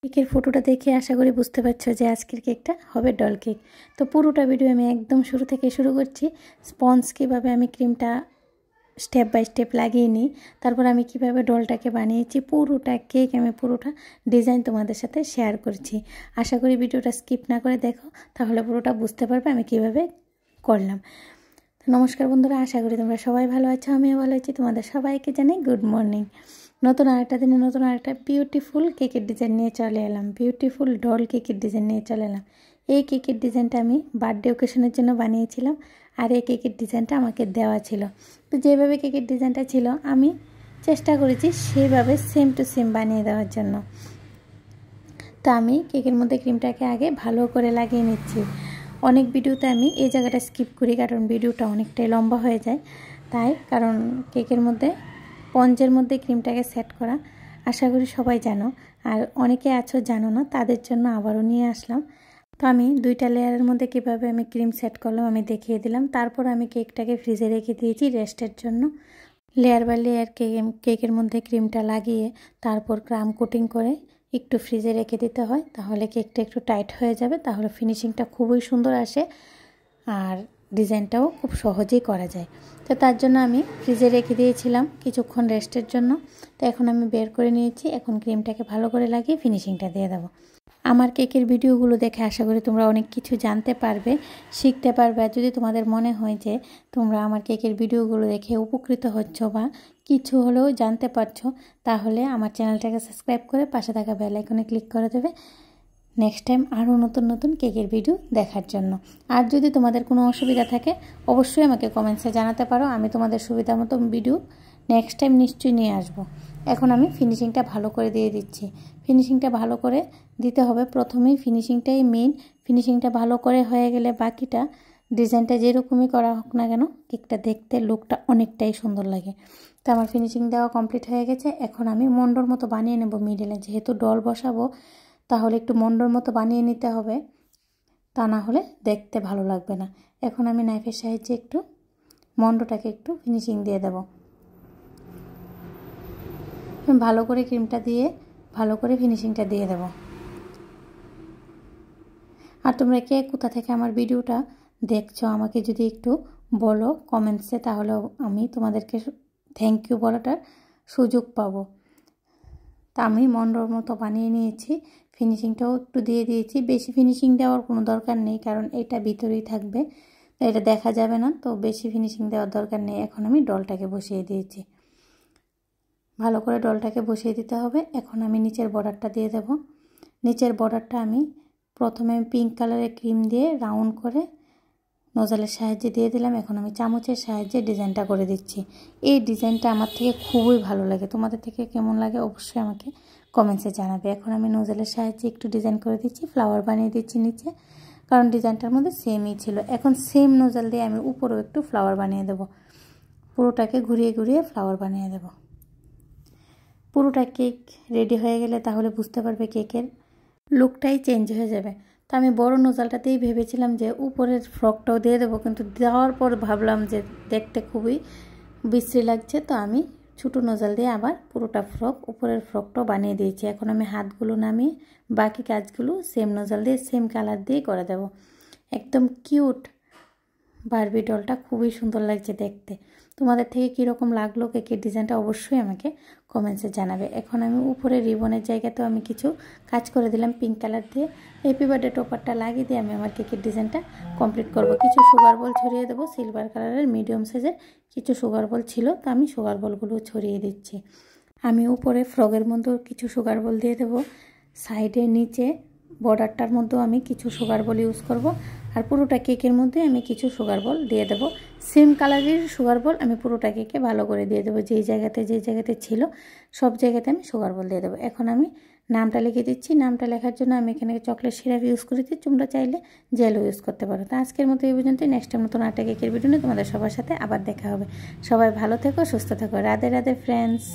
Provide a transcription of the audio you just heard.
কেকের ফটোটা দেখে আশা করি বুঝতে পারছো যে আজকের কেকটা হবে ডল কেক। তো পুরোটা ভিডিও আমি একদম শুরু থেকে শুরু করছি। স্পঞ্জ কীভাবে আমি ক্রিমটা স্টেপ বাই স্টেপ লাগিয়ে নিই, তারপর আমি কিভাবে ডলটাকে বানিয়েছি, পুরোটা কেক আমি পুরোটা ডিজাইন তোমাদের সাথে শেয়ার করছি। আশা করি ভিডিওটা স্কিপ না করে দেখো, তাহলে পুরোটা বুঝতে পারবে আমি কিভাবে করলাম। তো নমস্কার বন্ধুরা, আশা করি তোমরা সবাই ভালো আছো, আমিও ভালো আছি। তোমাদের সবাইকে জানাই গুড মর্নিং। নতুন আরেকটা দিনে নতুন আরেকটা বিউটিফুল কেকের ডিজাইন নিয়ে চলে এলাম, বিউটিফুল ডল কেকের ডিজাইন নিয়ে চলে এলাম। এই কেকের ডিজাইনটা আমি বার্থডে ওকেশনের জন্য বানিয়েছিলাম, আর এই কেকের ডিজাইনটা আমাকে দেওয়া ছিল। তো যেভাবে কেকের ডিজাইনটা ছিল আমি চেষ্টা করেছি সেইভাবে সেম টু সেম বানিয়ে দেওয়ার জন্য। তো আমি কেকের মধ্যে ক্রিমটাকে আগে ভালো করে লাগিয়ে নিচ্ছি। অনেক ভিডিওতে আমি এই জায়গাটা স্কিপ করি, কারণ ভিডিওটা অনেকটাই লম্বা হয়ে যায়। তাই কারণ কেকের মধ্যে স্পঞ্জের মধ্যে ক্রিমটাকে সেট করা আশা করি সবাই জানো, আর অনেকে আছো জানো না, তাদের জন্য আবারও নিয়ে আসলাম। তো আমি দুইটা লেয়ারের মধ্যে কীভাবে আমি ক্রিম সেট করলাম আমি দেখিয়ে দিলাম। তারপর আমি কেকটাকে ফ্রিজে রেখে দিয়েছি রেস্টের জন্য। লেয়ার বাই লেয়ার কেকের মধ্যে ক্রিমটা লাগিয়ে তারপর ক্রাম কোটিং করে একটু ফ্রিজে রেখে দিতে হয়, তাহলে কেকটা একটু টাইট হয়ে যাবে, তাহলে ফিনিশিংটা খুবই সুন্দর আসে আর ডিজাইনটাও খুব সহজেই করা যায়। তো তার জন্য আমি ফ্রিজে রেখে দিয়েছিলাম কিছুক্ষণ রেস্টের জন্য। তো এখন আমি বের করে নিয়েছি, এখন ক্রিমটাকে ভালো করে লাগিয়ে ফিনিশিংটা দিয়ে দেবো। আমার কেকের ভিডিওগুলো দেখে আশা করি তোমরা অনেক কিছু জানতে পারবে, শিখতে পারবে। আর যদি তোমাদের মনে হয় যে তোমরা আমার কেকের ভিডিওগুলো দেখে উপকৃত হচ্ছ বা কিছু হলেও জানতে পারছো, তাহলে আমার চ্যানেলটাকে সাবস্ক্রাইব করে পাশে থাকা বেল আইকনে ক্লিক করে দেবে নেক্সট টাইম আরও নতুন নতুন কেকের ভিডিও দেখার জন্য। আর যদি তোমাদের কোনো অসুবিধা থাকে অবশ্যই আমাকে কমেন্টসে জানাতে পারো, আমি তোমাদের সুবিধা মতো ভিডিও নেক্সট টাইম নিশ্চয়ই নিয়ে আসবো। এখন আমি ফিনিশিংটা ভালো করে দিয়ে দিচ্ছি। ফিনিশিংটা ভালো করে দিতে হবে, প্রথমেই ফিনিশিংটাই মেইন। ফিনিশিংটা ভালো করে হয়ে গেলে বাকিটা ডিজাইনটা যেরকমই করা হোক না কেন কেকটা দেখতে লুকটা অনেকটাই সুন্দর লাগে। তো আমার ফিনিশিং দেওয়া কমপ্লিট হয়ে গেছে। এখন আমি মন্ডর মতো বানিয়ে নেব মিডলে, যেহেতু ডল বসাবো তাহলে একটু মন্ডর মতো বানিয়ে নিতে হবে, তা না হলে দেখতে ভালো লাগবে না। এখন আমি নাইফের সাহায্যে একটু মন্ডটাকে একটু ফিনিশিং দিয়ে দেব। ভালো করে ক্রিমটা দিয়ে ভালো করে ফিনিশিংটা দিয়ে দেব। আর তোমরা কে কোথা থেকে আমার ভিডিওটা দেখছো আমাকে যদি একটু বলো কমেন্টসে, তাহলে আমি তোমাদেরকে থ্যাংক ইউ বলাটার সুযোগ পাবো। তা আমি মন্ডর মতো বানিয়ে নিয়েছি, ফিনিশিংটাও একটু দিয়ে দিয়েছি। বেশি ফিনিশিং দেওয়ার কোনো দরকার নেই, কারণ এটা ভিতরেই থাকবে, এটা দেখা যাবে না, তো বেশি ফিনিশিং দেওয়ার দরকার নেই। এখন আমি ডলটাকে বসিয়ে দিয়েছি, ভালো করে ডলটাকে বসিয়ে দিতে হবে। এখন আমি নিচের বর্ডারটা দিয়ে দেব। নিচের বর্ডারটা আমি প্রথমে পিঙ্ক কালারের ক্রিম দিয়ে রাউন্ড করে নজলের সাহায্যে দিয়ে দিলাম। এখন আমি চামচের সাহায্যে ডিজাইনটা করে দিচ্ছি। এই ডিজাইনটা আমার থেকে খুবই ভালো লাগে, তোমাদের থেকে কেমন লাগে অবশ্যই আমাকে কমেন্টসে জানাবে। এখন আমি নজলের সাহায্যে একটু ডিজাইন করে দিচ্ছি, ফ্লাওয়ার বানিয়ে দিচ্ছি নিচে, কারণ ডিজাইনটার মধ্যে সেমই ছিল। এখন সেম নজল দিয়ে আমি উপরেও একটু ফ্লাওয়ার বানিয়ে দেব, পুরোটাকে ঘুরিয়ে ঘুরিয়ে ফ্লাওয়ার বানিয়ে দেব। পুরোটা কেক রেডি হয়ে গেলে তাহলে বুঝতে পারবে কেকের লুকটাই চেঞ্জ হয়ে যাবে। তো আমি বড় নোজালটাতেই ভেবেছিলাম যে উপরের ফ্রকটাও দিয়ে দেবো, কিন্তু দেওয়ার পর ভাবলাম যে দেখতে খুবই বিশ্রী লাগছে, তো আমি ছোটো নোজাল দিয়ে আবার পুরোটা ফ্রক উপরের ফ্রকটাও বানিয়ে দিয়েছি। এখন আমি হাতগুলো নামিয়ে বাকি কাজগুলো সেম নোজাল দিয়ে সেম কালার দিয়ে করে দেব। একদম কিউট বারবি ডলটা খুবই সুন্দর লাগছে দেখতে। তোমাদের থেকে কীরকম লাগলো কেকের ডিজাইনটা অবশ্যই আমাকে কমেন্টসে জানাবে। এখন আমি উপরে রিবনের জায়গাতেও আমি কিছু কাজ করে দিলাম পিঙ্ক কালার দিয়ে। হ্যাপি বার্থডে টপারটা লাগিয়ে দিয়ে আমি আমার কেকের ডিজাইনটা কমপ্লিট করব। কিছু সুগার বল ছড়িয়ে দেবো, সিলভার কালারের মিডিয়াম সাইজের কিছু সুগার বল ছিল, তো আমি সুগার বলগুলো ছড়িয়ে দিচ্ছি। আমি উপরে ফ্রগের মধ্যেও কিছু সুগার বল দিয়ে দেবো, সাইডে নিচে বর্ডারটার মধ্যেও আমি কিছু সুগার বল ইউজ করব, আর পুরোটা কেকের মধ্যে আমি কিছু সুগার বল দিয়ে দেবো। সেম কালারের সুগার বল আমি পুরোটা কেকে ভালো করে দিয়ে দেবো, যেই জায়গাতে ছিল সব জায়গাতে আমি সুগার বল দিয়ে দেবো। এখন আমি নামটা লিখে দিচ্ছি। নামটা লেখার জন্য আমি এখানে চকলেট সিরাপ ইউজ করেছি, তোমরা চাইলে জেলও ইউজ করতে পারো। তো আজকের মতো এই পর্যন্তই। নেক্সট টাইম নতুন একটা কেকের ভিডিও নিয়ে তোমাদের সবার সাথে আবার দেখা হবে। সবাই ভালো থেকো, সুস্থ থেকো। রাধে রাধে ফ্রেন্ডস।